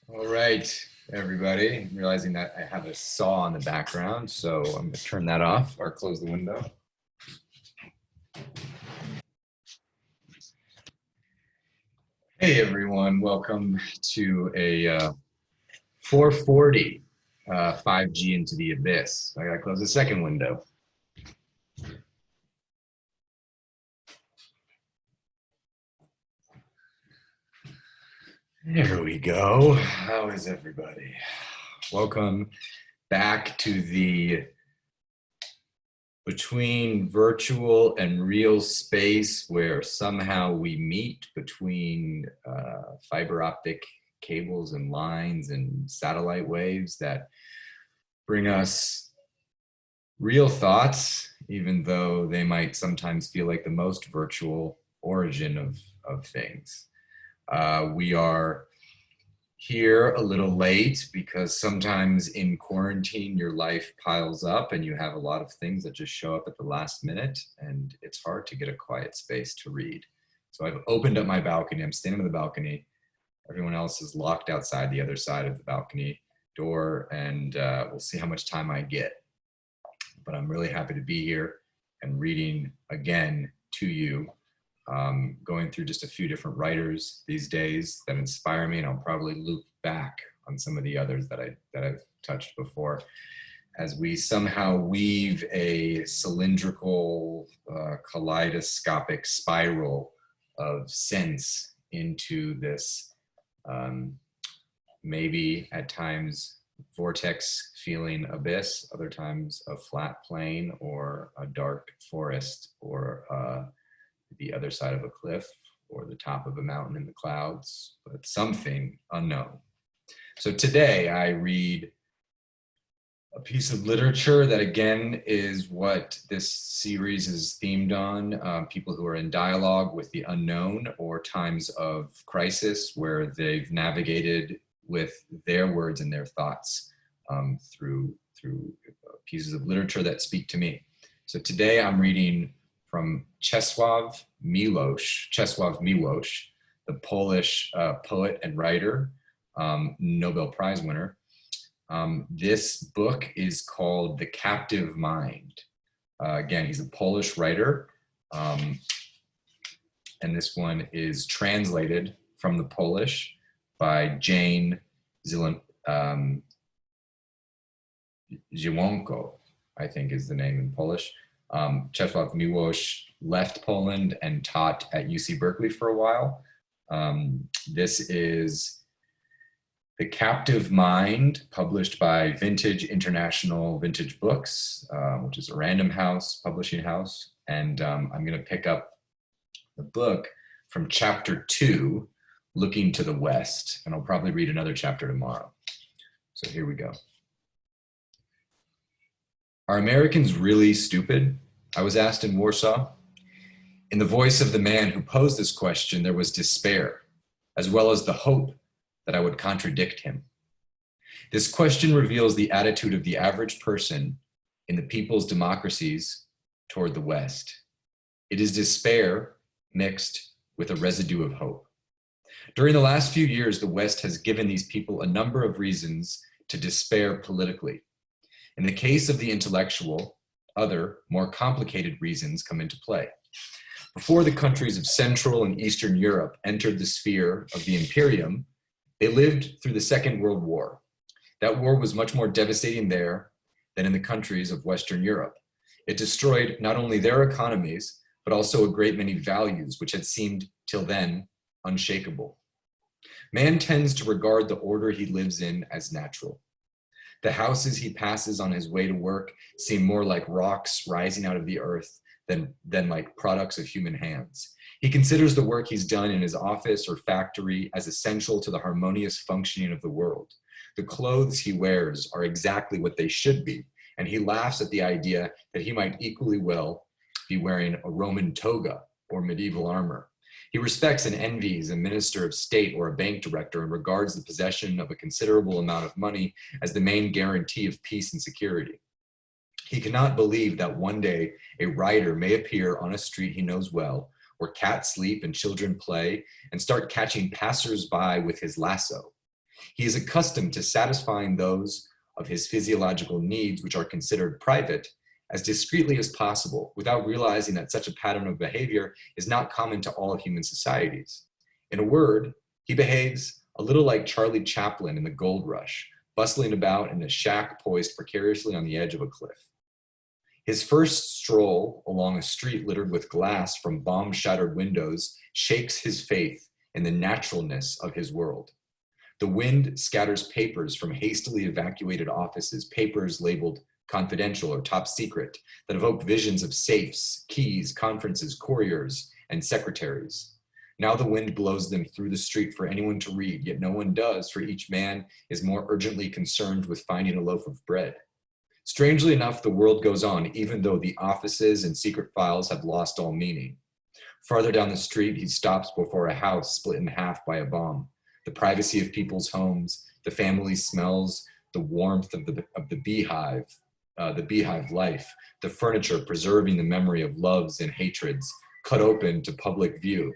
All right, everybody. I'm realizing that I have a saw in the background, so I'm going to turn that off or close the window. Hey, everyone. Welcome to a 440 5G into the abyss. I got to close the second window. There we go. How is everybody? Welcome back to the between virtual and real space where somehow we meet between fiber optic cables and lines and satellite waves that bring us real thoughts, even though they might sometimes feel like the most virtual origin of things. We are here a little late because sometimes in quarantine your life piles up and you have a lot of things that just show up at the last minute and it's hard to get a quiet space to read. So I've opened up my balcony. I'm standing on the balcony. Everyone else is locked outside the other side of the balcony door, and we'll see how much time I get. But I'm really happy to be here and reading again to you, going through just a few different writers these days that inspire me, and I'll probably loop back on some of the others that I've touched before as we somehow weave a cylindrical, kaleidoscopic spiral of sense into this maybe at times vortex feeling abyss, other times a flat plain or a dark forest or the other side of a cliff or the top of a mountain in the clouds, but something unknown. So today I read a piece of literature that again is what this series is themed on, people who are in dialogue with the unknown or times of crisis where they've navigated with their words and their thoughts through pieces of literature that speak to me. So today I'm reading from Czeslaw Milosz, the Polish poet and writer, Nobel Prize winner. This book is called The Captive Mind. Again, he's a Polish writer, and this one is translated from the Polish by Jane Zielonko, I think is the name in Polish. Czeslaw Miłosz left Poland and taught at UC Berkeley for a while. This is The Captive Mind, published by Vintage International Vintage Books, which is a Random House publishing house. And I'm going to pick up the book from chapter 2, Looking to the West. And I'll probably read another chapter tomorrow. So here we go. Are Americans really stupid? I was asked in Warsaw. In the voice of the man who posed this question, there was despair, as well as the hope that I would contradict him. This question reveals the attitude of the average person in the people's democracies toward the West. It is despair mixed with a residue of hope. During the last few years, the West has given these people a number of reasons to despair politically. In the case of the intellectual, other, more complicated reasons come into play. Before the countries of Central and Eastern Europe entered the sphere of the Imperium, they lived through the Second World War. That war was much more devastating there than in the countries of Western Europe. It destroyed not only their economies, but also a great many values which had seemed till then unshakable. Man tends to regard the order he lives in as natural. The houses he passes on his way to work seem more like rocks rising out of the earth than like products of human hands. He considers the work he's done in his office or factory as essential to the harmonious functioning of the world. The clothes he wears are exactly what they should be, and he laughs at the idea that he might equally well be wearing a Roman toga or medieval armor. He respects and envies a minister of state or a bank director and regards the possession of a considerable amount of money as the main guarantee of peace and security. He cannot believe that one day a rider may appear on a street he knows well, where cats sleep and children play, and start catching passers-by with his lasso. He is accustomed to satisfying those of his physiological needs which are considered private as discreetly as possible, without realizing that such a pattern of behavior is not common to all human societies. In a word, he behaves a little like Charlie Chaplin in The Gold Rush, bustling about in a shack poised precariously on the edge of a cliff. His first stroll along a street littered with glass from bomb-shattered windows shakes his faith in the naturalness of his world. The wind scatters papers from hastily evacuated offices, papers labeled confidential or top secret, that evoke visions of safes, keys, conferences, couriers, and secretaries. Now the wind blows them through the street for anyone to read, yet no one does, for each man is more urgently concerned with finding a loaf of bread. Strangely enough, the world goes on, even though the offices and secret files have lost all meaning. Farther down the street, he stops before a house split in half by a bomb. The privacy of people's homes, the family smells, the warmth of the beehive life, the furniture preserving the memory of loves and hatreds, cut open to public view.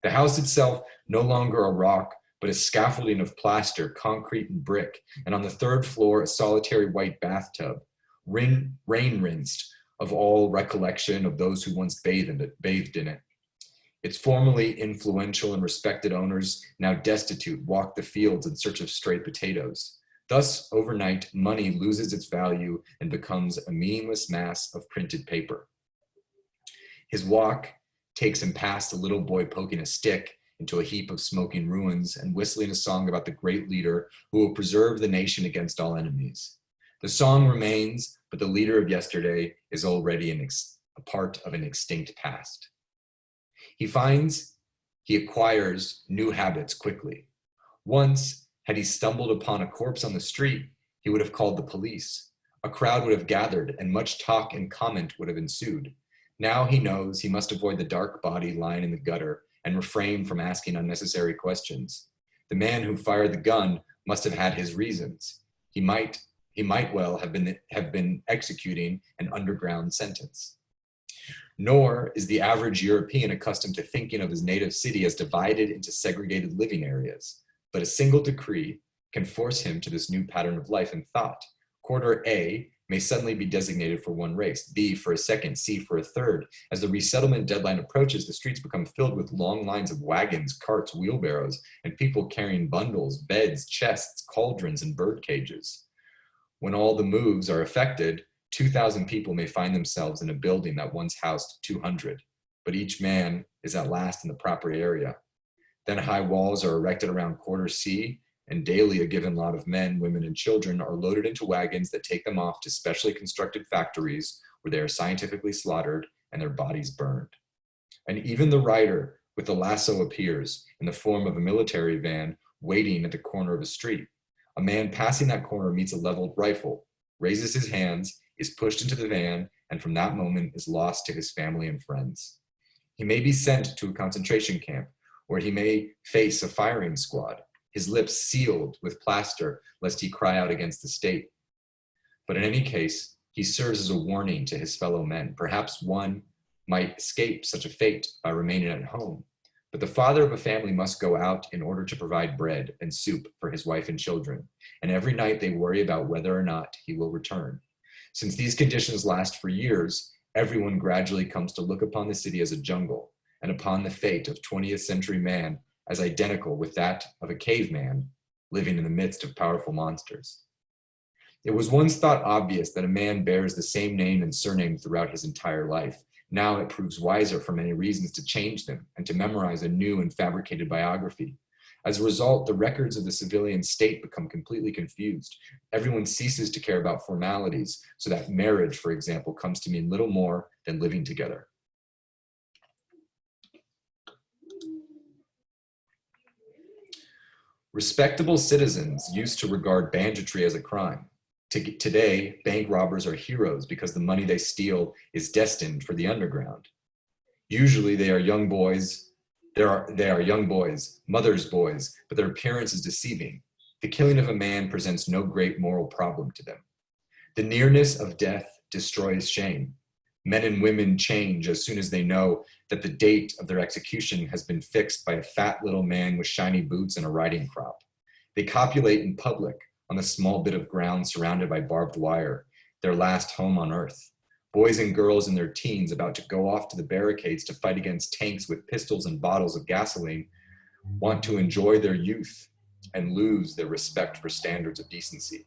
The house itself, no longer a rock, but a scaffolding of plaster, concrete, and brick, and on the third floor, a solitary white bathtub, rain-rinsed of all recollection of those who once bathed in it. Its formerly influential and respected owners, now destitute, walk the fields in search of stray potatoes. Thus, overnight, money loses its value and becomes a meaningless mass of printed paper. His walk takes him past a little boy poking a stick into a heap of smoking ruins and whistling a song about the great leader who will preserve the nation against all enemies. The song remains, but the leader of yesterday is already a part of an extinct past. He acquires new habits quickly. Once, had he stumbled upon a corpse on the street, he would have called the police. A crowd would have gathered, and much talk and comment would have ensued. Now he knows he must avoid the dark body lying in the gutter and refrain from asking unnecessary questions. The man who fired the gun must have had his reasons. He might well have been executing an underground sentence. Nor is the average European accustomed to thinking of his native city as divided into segregated living areas, but a single decree can force him to this new pattern of life and thought. Quarter A may suddenly be designated for one race, B for a second, C for a third. As the resettlement deadline approaches, the streets become filled with long lines of wagons, carts, wheelbarrows, and people carrying bundles, beds, chests, cauldrons, and bird cages. When all the moves are effected, 2,000 people may find themselves in a building that once housed 200, but each man is at last in the proper area. Then high walls are erected around quarter C, and daily a given lot of men, women, and children are loaded into wagons that take them off to specially constructed factories where they are scientifically slaughtered and their bodies burned. And even the rider with the lasso appears in the form of a military van waiting at the corner of a street. A man passing that corner meets a leveled rifle, raises his hands, is pushed into the van, and from that moment is lost to his family and friends. He may be sent to a concentration camp, where he may face a firing squad, his lips sealed with plaster lest he cry out against the state. But in any case, he serves as a warning to his fellow men. Perhaps one might escape such a fate by remaining at home, but the father of a family must go out in order to provide bread and soup for his wife and children, and every night they worry about whether or not he will return. Since these conditions last for years, everyone gradually comes to look upon the city as a jungle, and upon the fate of 20th century man as identical with that of a caveman living in the midst of powerful monsters. It was once thought obvious that a man bears the same name and surname throughout his entire life. Now it proves wiser for many reasons to change them and to memorize a new and fabricated biography. As a result, the records of the civilian state become completely confused. Everyone ceases to care about formalities, so that marriage, for example, comes to mean little more than living together. Respectable citizens used to regard banditry as a crime. Today, bank robbers are heroes because the money they steal is destined for the underground. Usually they are young boys, mothers' boys, but their appearance is deceiving. The killing of a man presents no great moral problem to them. The nearness of death destroys shame. Men and women change as soon as they know that the date of their execution has been fixed by a fat little man with shiny boots and a riding crop. They copulate in public on the small bit of ground surrounded by barbed wire, their last home on earth. Boys and girls in their teens about to go off to the barricades to fight against tanks with pistols and bottles of gasoline want to enjoy their youth and lose their respect for standards of decency.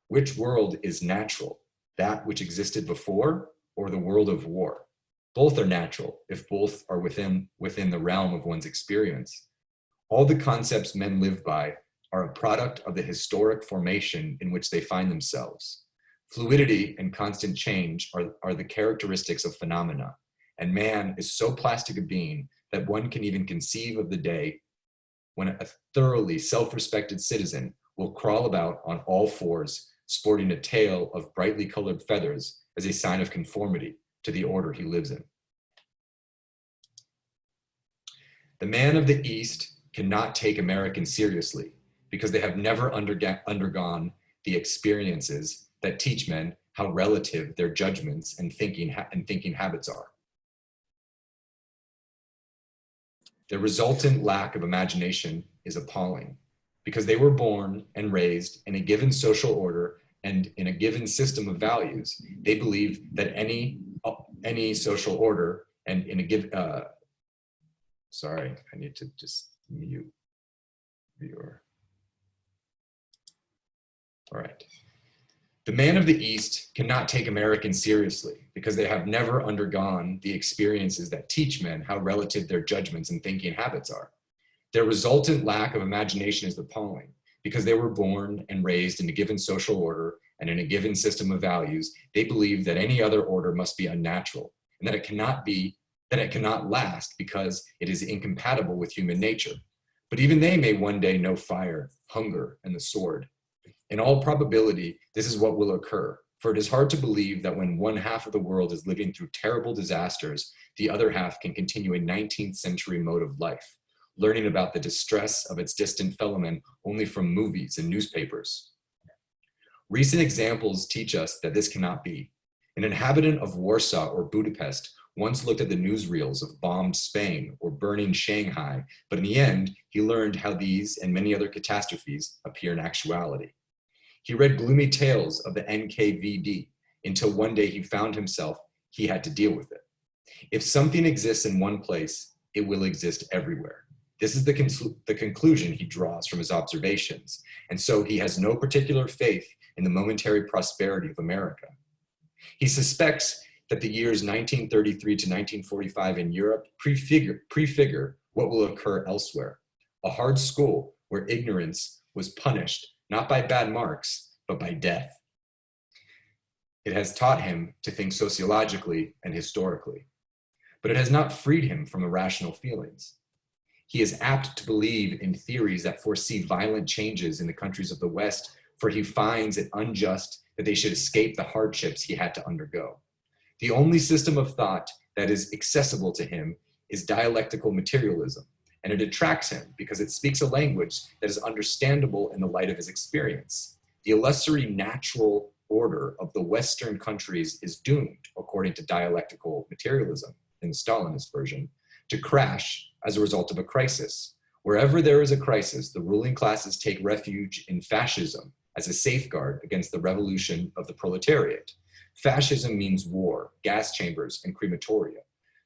Which world is natural? That which existed before, or the world of war? Both are natural if both are within the realm of one's experience. All the concepts men live by are a product of the historic formation in which they find themselves. Fluidity and constant change are the characteristics of phenomena, and man is so plastic a being that one can even conceive of the day when a thoroughly self-respected citizen will crawl about on all fours, sporting a tail of brightly colored feathers as a sign of conformity to the order he lives in. The man of the East cannot take Americans seriously because they have never undergone the experiences that teach men how relative their judgments and thinking habits are. Their resultant lack of imagination is appalling because they were born and raised in a given social order and in a given system of values. They believe that any social order and in a given, sorry, I need to just mute viewer. All right. The man of the East cannot take Americans seriously because they have never undergone the experiences that teach men how relative their judgments and thinking habits are. Their resultant lack of imagination is appalling because they were born and raised in a given social order and in a given system of values. They believe that any other order must be unnatural and that it cannot last because it is incompatible with human nature. But even they may one day know fire, hunger, and the sword. In all probability, this is what will occur, for it is hard to believe that when one half of the world is living through terrible disasters, the other half can continue a 19th century mode of life, learning about the distress of its distant fellowmen only from movies and newspapers. Recent examples teach us that this cannot be. An inhabitant of Warsaw or Budapest once looked at the newsreels of bombed Spain or burning Shanghai, but in the end, he learned how these and many other catastrophes appear in actuality. He read gloomy tales of the NKVD until one day he found himself, he had to deal with it. If something exists in one place, it will exist everywhere. This is the conclusion he draws from his observations, and so he has no particular faith in the momentary prosperity of America. He suspects that the years 1933 to 1945 in Europe prefigure what will occur elsewhere, a hard school where ignorance was punished not by bad marks, but by death. It has taught him to think sociologically and historically, but it has not freed him from irrational feelings. He is apt to believe in theories that foresee violent changes in the countries of the West, for he finds it unjust that they should escape the hardships he had to undergo. The only system of thought that is accessible to him is dialectical materialism, and it attracts him because it speaks a language that is understandable in the light of his experience. The illusory natural order of the Western countries is doomed, according to dialectical materialism in the Stalinist version, to crash as a result of a crisis. Wherever there is a crisis, the ruling classes take refuge in fascism as a safeguard against the revolution of the proletariat. Fascism means war, gas chambers, and crematoria.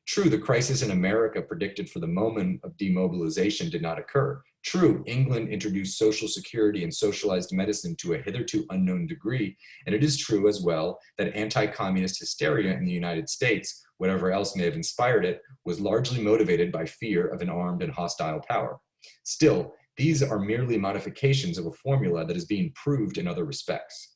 True, the crisis in America predicted for the moment of demobilization did not occur. True, England introduced social security and socialized medicine to a hitherto unknown degree, and it is true as well that anti-communist hysteria in the United States, whatever else may have inspired it, was largely motivated by fear of an armed and hostile power. Still, these are merely modifications of a formula that is being proved in other respects.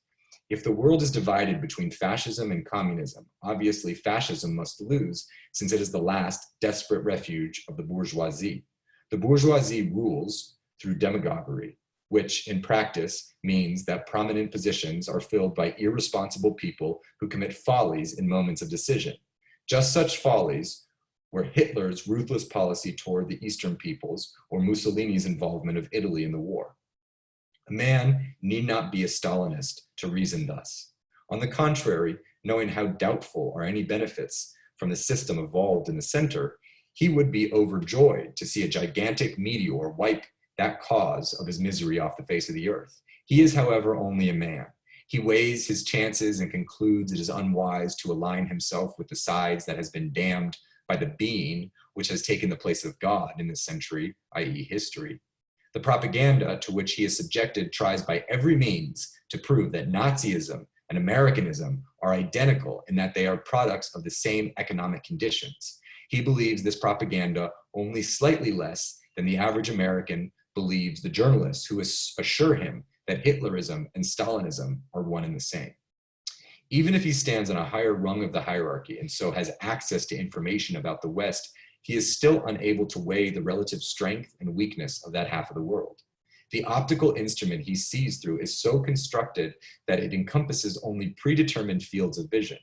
If the world is divided between fascism and communism, obviously fascism must lose, since it is the last desperate refuge of the bourgeoisie. The bourgeoisie rules through demagoguery, which in practice means that prominent positions are filled by irresponsible people who commit follies in moments of decision. Just such follies were Hitler's ruthless policy toward the Eastern peoples or Mussolini's involvement of Italy in the war. A man need not be a Stalinist to reason thus. On the contrary, knowing how doubtful are any benefits from the system evolved in the center, he would be overjoyed to see a gigantic meteor wipe that cause of his misery off the face of the earth. He is, however, only a man. He weighs his chances and concludes it is unwise to align himself with the sides that has been damned by the being which has taken the place of God in this century, i.e. history. The propaganda to which he is subjected tries by every means to prove that Nazism and Americanism are identical in that they are products of the same economic conditions. He believes this propaganda only slightly less than the average American believes the journalists who assure him that Hitlerism and Stalinism are one and the same. Even if he stands on a higher rung of the hierarchy and so has access to information about the West, he is still unable to weigh the relative strength and weakness of that half of the world. The optical instrument he sees through is so constructed that it encompasses only predetermined fields of vision.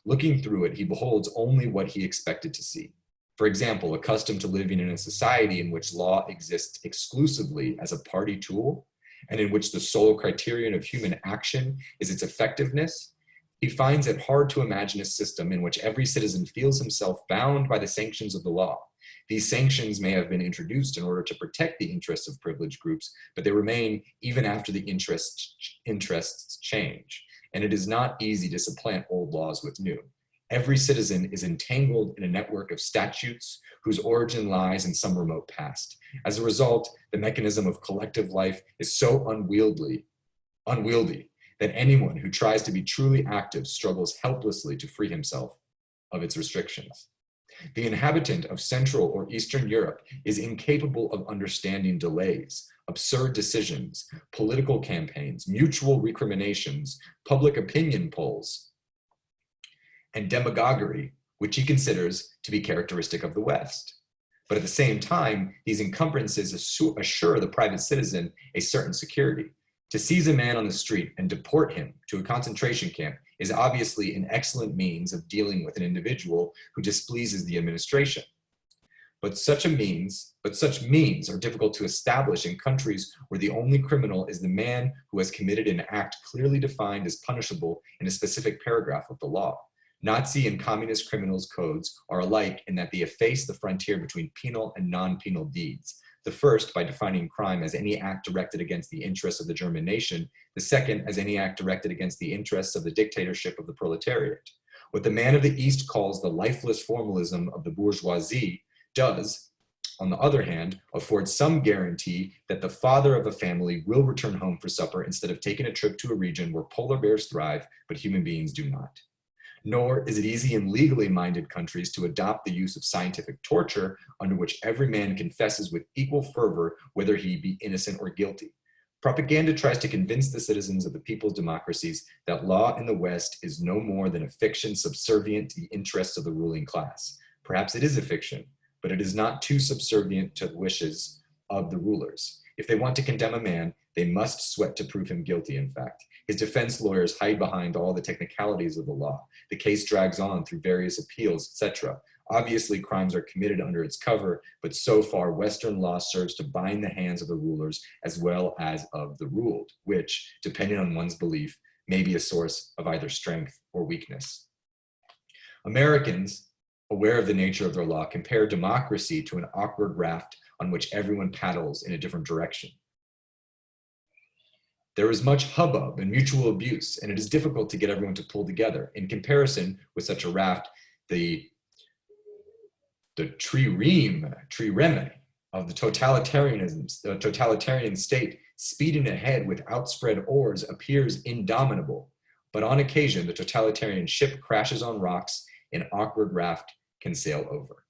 Looking through it, he beholds only what he expected to see. For example, accustomed to living in a society in which law exists exclusively as a party tool, and in which the sole criterion of human action is its effectiveness, he finds it hard to imagine a system in which every citizen feels himself bound by the sanctions of the law. These sanctions may have been introduced in order to protect the interests of privileged groups, but they remain even after the interests change. And it is not easy to supplant old laws with new. Every citizen is entangled in a network of statutes whose origin lies in some remote past. As a result, the mechanism of collective life is so unwieldy that anyone who tries to be truly active struggles helplessly to free himself of its restrictions. The inhabitant of Central or Eastern Europe is incapable of understanding delays, absurd decisions, political campaigns, mutual recriminations, public opinion polls, and demagoguery, which he considers to be characteristic of the West. But at the same time, these encumbrances assure the private citizen a certain security. To seize a man on the street and deport him to a concentration camp is obviously an excellent means of dealing with an individual who displeases the administration. But such means are difficult to establish in countries where the only criminal is the man who has committed an act clearly defined as punishable in a specific paragraph of the law. Nazi and communist criminals' codes are alike in that they efface the frontier between penal and non-penal deeds. The first by defining crime as any act directed against the interests of the German nation, the second as any act directed against the interests of the dictatorship of the proletariat. What the man of the East calls the lifeless formalism of the bourgeoisie does, on the other hand, afford some guarantee that the father of a family will return home for supper instead of taking a trip to a region where polar bears thrive, but human beings do not. Nor is it easy in legally minded countries to adopt the use of scientific torture under which every man confesses with equal fervor whether he be innocent or guilty. Propaganda tries to convince the citizens of the people's democracies that law in the West is no more than a fiction subservient to the interests of the ruling class. Perhaps it is a fiction, but it is not too subservient to the wishes of the rulers. If they want to condemn a man, they must sweat to prove him guilty, in fact. His defense lawyers hide behind all the technicalities of the law. The case drags on through various appeals, etc. Obviously, crimes are committed under its cover, but so far, Western law serves to bind the hands of the rulers as well as of the ruled, which, depending on one's belief, may be a source of either strength or weakness. Americans, aware of the nature of their law, compare democracy to an awkward raft on which everyone paddles in a different direction. There is much hubbub and mutual abuse, and it is difficult to get everyone to pull together. In comparison with such a raft, the trireme of the totalitarian state speeding ahead with outspread oars appears indomitable. But on occasion, the totalitarian ship crashes on rocks, an awkward raft can sail over.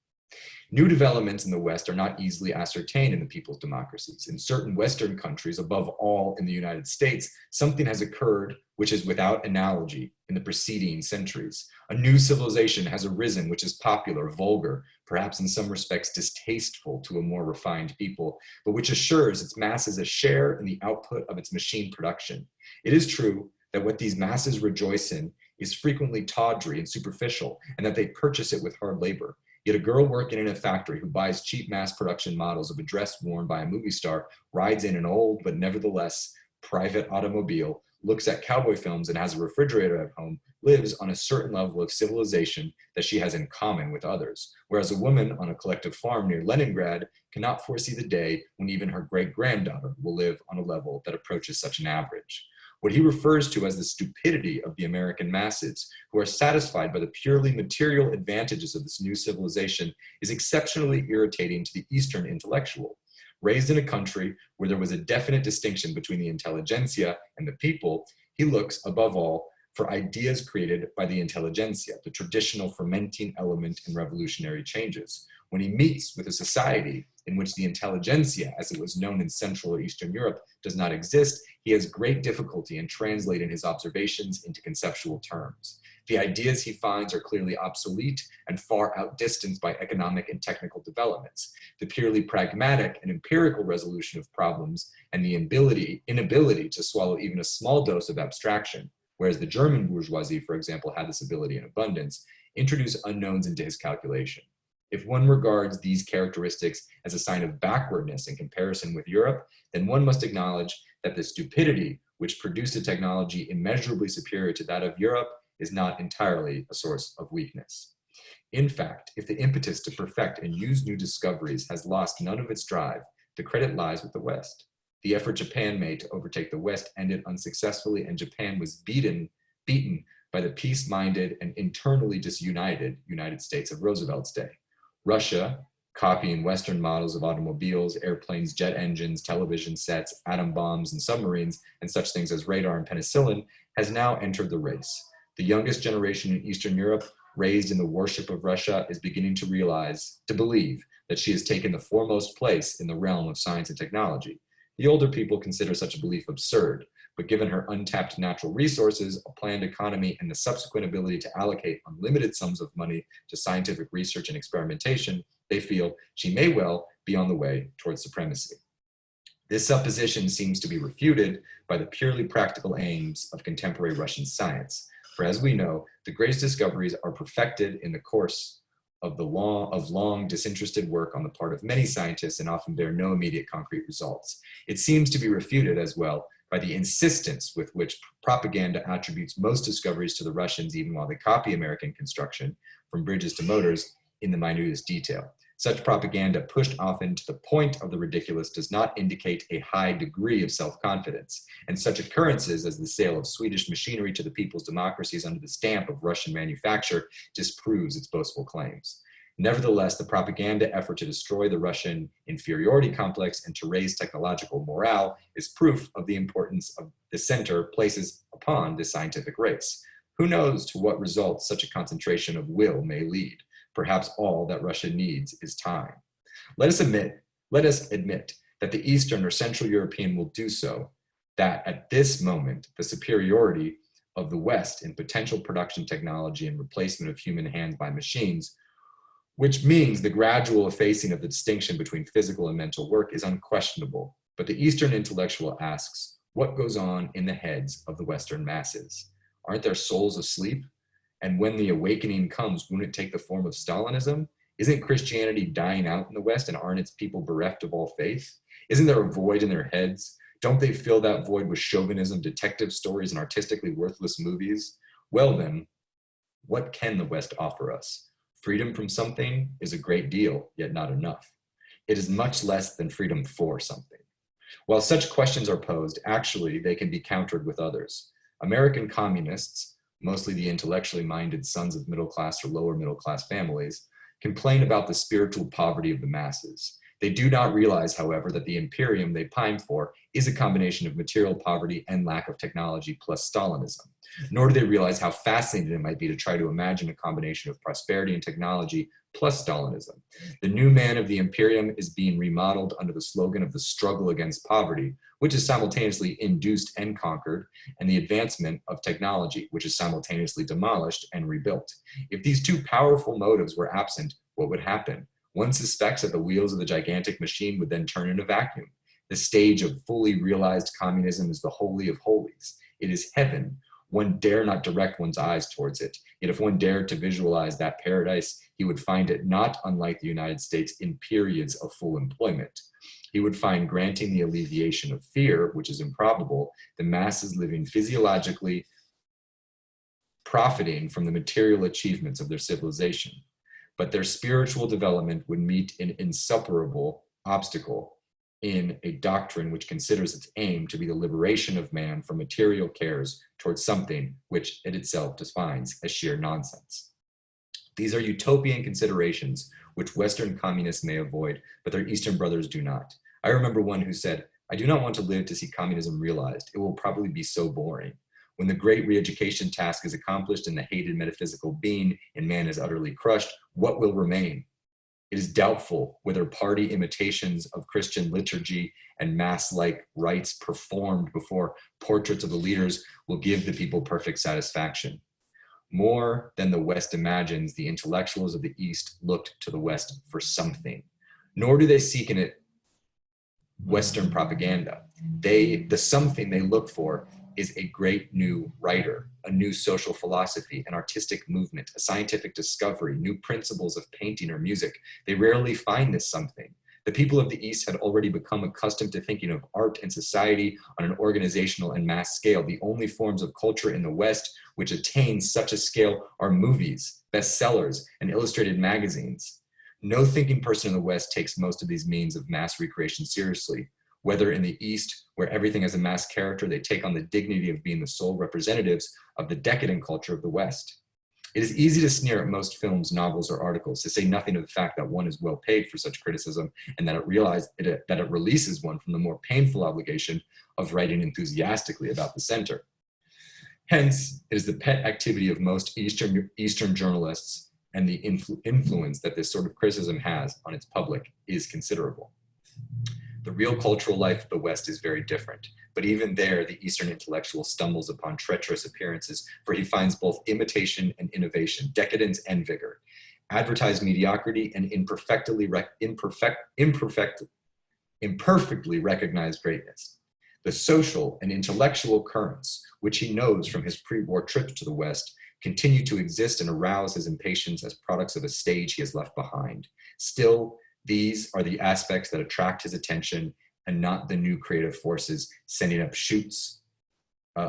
New developments in the West are not easily ascertained in the people's democracies. In certain Western countries, above all in the United States, something has occurred which is without analogy in the preceding centuries. A new civilization has arisen which is popular, vulgar, perhaps in some respects distasteful to a more refined people, but which assures its masses a share in the output of its machine production. It is true that what these masses rejoice in is frequently tawdry and superficial, and that they purchase it with hard labor. Yet a girl working in a factory who buys cheap mass production models of a dress worn by a movie star rides in an old but nevertheless private automobile looks at cowboy films and has a refrigerator at home lives on a certain level of civilization that she has in common with others, whereas a woman on a collective farm near Leningrad cannot foresee the day when even her great-granddaughter will live on a level that approaches such an average. What he refers to as the stupidity of the American masses, who are satisfied by the purely material advantages of this new civilization, is exceptionally irritating to the Eastern intellectual. Raised in a country where there was a definite distinction between the intelligentsia and the people, he looks, above all, for ideas created by the intelligentsia, the traditional fermenting element in revolutionary changes. When he meets with a society in which the intelligentsia, as it was known in Central or Eastern Europe, does not exist, he has great difficulty in translating his observations into conceptual terms. The ideas he finds are clearly obsolete and far outdistanced by economic and technical developments. The purely pragmatic and empirical resolution of problems and the inability to swallow even a small dose of abstraction, whereas the German bourgeoisie, for example, had this ability in abundance, introduce unknowns into his calculation. If one regards these characteristics as a sign of backwardness in comparison with Europe, then one must acknowledge that the stupidity which produced a technology immeasurably superior to that of Europe is not entirely a source of weakness. In fact, if the impetus to perfect and use new discoveries has lost none of its drive, the credit lies with the West. The effort Japan made to overtake the West ended unsuccessfully, and Japan was beaten by the peace-minded and internally disunited United States of Roosevelt's day. Russia, copying Western models of automobiles, airplanes, jet engines, television sets, atom bombs, and submarines, and such things as radar and penicillin, has now entered the race. The youngest generation in Eastern Europe, raised in the worship of Russia, is beginning to believe that she has taken the foremost place in the realm of science and technology. The older people consider such a belief absurd, but given her untapped natural resources, a planned economy, and the subsequent ability to allocate unlimited sums of money to scientific research and experimentation, they feel she may well be on the way towards supremacy. This supposition seems to be refuted by the purely practical aims of contemporary Russian science, for as we know, the greatest discoveries are perfected in the course of long disinterested work on the part of many scientists and often bear no immediate concrete results. It seems to be refuted as well by the insistence with which propaganda attributes most discoveries to the Russians, even while they copy American construction, from bridges to motors, in the minutest detail. Such propaganda, pushed often to the point of the ridiculous, does not indicate a high degree of self-confidence, and such occurrences as the sale of Swedish machinery to the people's democracies under the stamp of Russian manufacture disproves its boastful claims. Nevertheless, the propaganda effort to destroy the Russian inferiority complex and to raise technological morale is proof of the importance of the center places upon the scientific race. Who knows to what results such a concentration of will may lead? Perhaps all that Russia needs is time. Let us admit that the Eastern or Central European will do so, that at this moment, the superiority of the West in potential production technology and replacement of human hands by machines, which means the gradual effacing of the distinction between physical and mental work, is unquestionable. But the Eastern intellectual asks, what goes on in the heads of the Western masses? Aren't their souls asleep? And when the awakening comes, won't it take the form of Stalinism? Isn't Christianity dying out in the West, and aren't its people bereft of all faith? Isn't there a void in their heads? Don't they fill that void with chauvinism, detective stories, and artistically worthless movies? Well then, what can the West offer us? Freedom from something is a great deal, yet not enough. It is much less than freedom for something. While such questions are posed, actually, they can be countered with others. American communists, mostly the intellectually minded sons of middle-class or lower middle-class families, complain about the spiritual poverty of the masses. They do not realize, however, that the imperium they pine for is a combination of material poverty and lack of technology plus Stalinism. Nor do they realize how fascinating it might be to try to imagine a combination of prosperity and technology plus Stalinism. The new man of the imperium is being remodeled under the slogan of the struggle against poverty, which is simultaneously induced and conquered, and the advancement of technology, which is simultaneously demolished and rebuilt. If these two powerful motives were absent, what would happen? One suspects that the wheels of the gigantic machine would then turn in a vacuum. The stage of fully realized communism is the holy of holies. It is heaven. one dare not direct one's eyes towards it. Yet if one dared to visualize that paradise, he would find it not unlike the United States in periods of full employment. He would find, granting the alleviation of fear, which is improbable, the masses living physiologically, profiting from the material achievements of their civilization. But their spiritual development would meet an insuperable obstacle in a doctrine which considers its aim to be the liberation of man from material cares towards something which it itself defines as sheer nonsense. These are utopian considerations which Western communists may avoid, but their Eastern brothers do not. I remember one who said, "I do not want to live to see communism realized. It will probably be so boring. When the great re-education task is accomplished and the hated metaphysical being in man is utterly crushed, what will remain? It is doubtful whether party imitations of Christian liturgy and mass-like rites performed before portraits of the leaders will give the people perfect satisfaction. More than the West imagines, the intellectuals of the East looked to the West for something, nor do they seek in it Western propaganda. The something they look for is a great new writer, a new social philosophy, an artistic movement, a scientific discovery, new principles of painting or music. They rarely find this something. The people of the East had already become accustomed to thinking of art and society on an organizational and mass scale. The only forms of culture in the West which attain such a scale are movies, bestsellers, and illustrated magazines. No thinking person in the West takes most of these means of mass recreation seriously. Whether in the East, where everything has a mass character, they take on the dignity of being the sole representatives of the decadent culture of the West. It is easy to sneer at most films, novels, or articles, to say nothing of the fact that one is well paid for such criticism and that it releases one from the more painful obligation of writing enthusiastically about the center. Hence, it is the pet activity of most Eastern journalists, and the influence that this sort of criticism has on its public is considerable. The real cultural life of the West is very different, but even there, the Eastern intellectual stumbles upon treacherous appearances, for he finds both imitation and innovation, decadence and vigor, advertised mediocrity and imperfectly recognized greatness. The social and intellectual currents, which he knows from his pre-war trips to the West, continue to exist and arouse his impatience as products of a stage he has left behind. Still, these are the aspects that attract his attention and not the new creative forces sending up shoots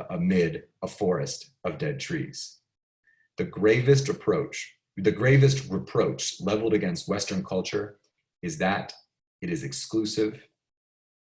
amid a forest of dead trees. The gravest reproach leveled against Western culture is that it is exclusive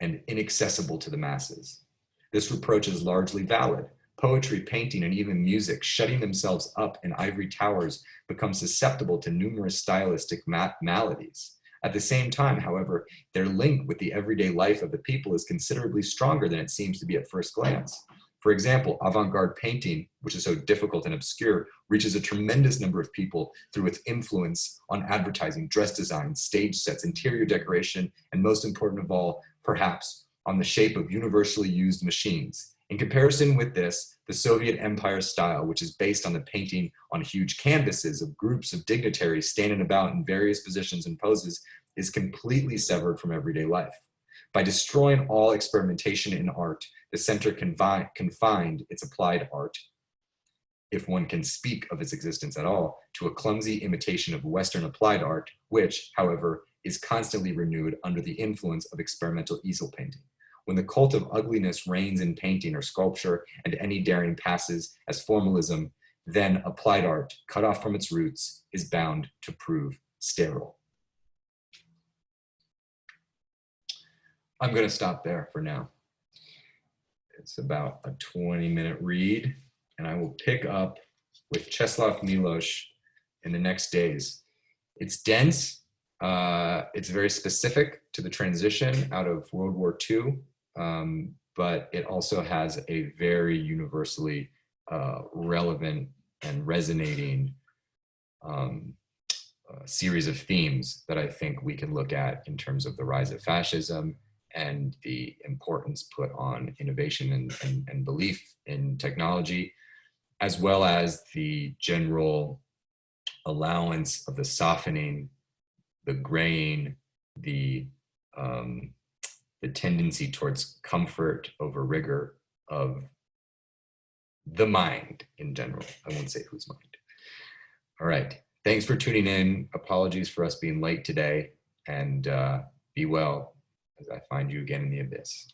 and inaccessible to the masses. This reproach is largely valid. Poetry, painting, and even music, shutting themselves up in ivory towers, become susceptible to numerous stylistic maladies. At the same time, however, their link with the everyday life of the people is considerably stronger than it seems to be at first glance. For example, avant-garde painting, which is so difficult and obscure, reaches a tremendous number of people through its influence on advertising, dress design, stage sets, interior decoration, and most important of all, perhaps, on the shape of universally used machines. In comparison with this, the Soviet Empire style, which is based on the painting on huge canvases of groups of dignitaries standing about in various positions and poses, is completely severed from everyday life. By destroying all experimentation in art, the center confined its applied art, if one can speak of its existence at all, to a clumsy imitation of Western applied art, which, however, is constantly renewed under the influence of experimental easel painting. When the cult of ugliness reigns in painting or sculpture and any daring passes as formalism, then applied art, cut off from its roots, is bound to prove sterile. I'm going to stop there for now. It's about a 20-minute read, and I will pick up with Czeslaw Milosz in the next days. It's dense. It's very specific to the transition out of World War II, but it also has a very universally relevant and resonating series of themes that I think we can look at in terms of the rise of fascism and the importance put on innovation and belief in technology, as well as the general allowance of the softening, the graying, the tendency towards comfort over rigor of the mind in general. I won't say whose mind. All right. Thanks for tuning in. Apologies for us being late today, and be well as I find you again in the abyss.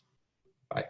Bye.